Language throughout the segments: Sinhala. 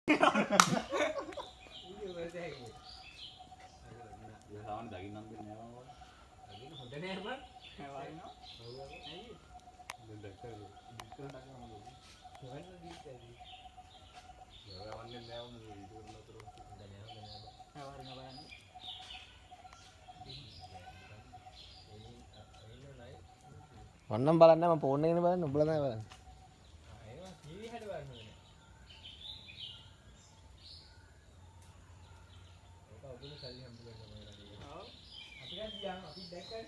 सावन दगी नंद ने आवा दगी होते ने यार पर है वाली ना होगा नहीं ये डॉक्टर टाका हम लोग वन दी तेरी ये वन ने आवा मुझे वीडियो ला तो दने है वाली ना बाय වන්නම් බලන්න මම ෆෝන් එකේ බලන්න උඹලා තමයි බලන්නේ. ඒවා ටීවී හැට බලන්න ඕනේ. ඒක ඔබේ සල්ලි හම්බ කරනවා නේද? ඔව්. අපි දැන් ගියාම අපි දැක්කනේ.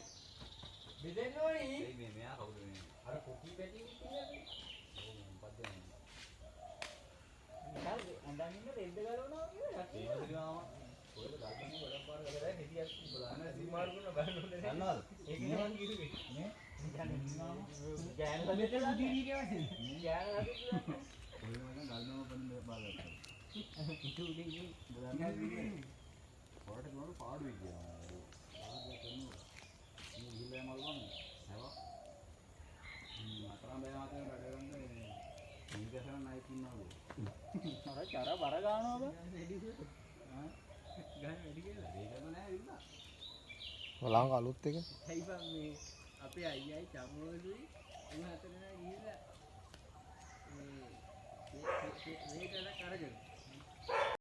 බෙදෙන්න ඕනේ. මේ මෙයා කවුද මේ? අර කොපි පැටි ඉන්නේ. ඔව් මොකද්ද මේ? නිකල් අඳන් ඉන්න රෙද්ද ගලවනවා කියලා. ඒක දිගාම කොහෙද ගල්පන්නේ ගොඩක් පාර කරලා හෙදියක් බලන්න සීමාරු කරන බලන්න ඕනේ. දන්නවද? ඒක නම් කිව්වේ. නේ? ගෑන ලදෙට උදීවි කියවන්නේ. ගෑන ලදෙට. කොහෙද මම ගල්නම බඳ බාලට. ඉතු උදේ බලන්න. පාඩට ගොඩ පාඩුයි කියනවා. ආයෙත් කරනවා. මේ ගිල්ලේ මල් ගන්න. හැවා. අතරම බය මාතේ වැඩ ගන්න ඉන්දසන නයි කින්නවලු. අර චර බර ගන්නවා බා. ආ ගන්න වැඩි කියලා. ඒකම නෑ ඉන්න. ඔලංග අලුත් එක. හයි බං මේ අපේ අයියයි චම්මෝලුයි උන් හතර දෙනා ගිහලා මේ මේකට කරගෙන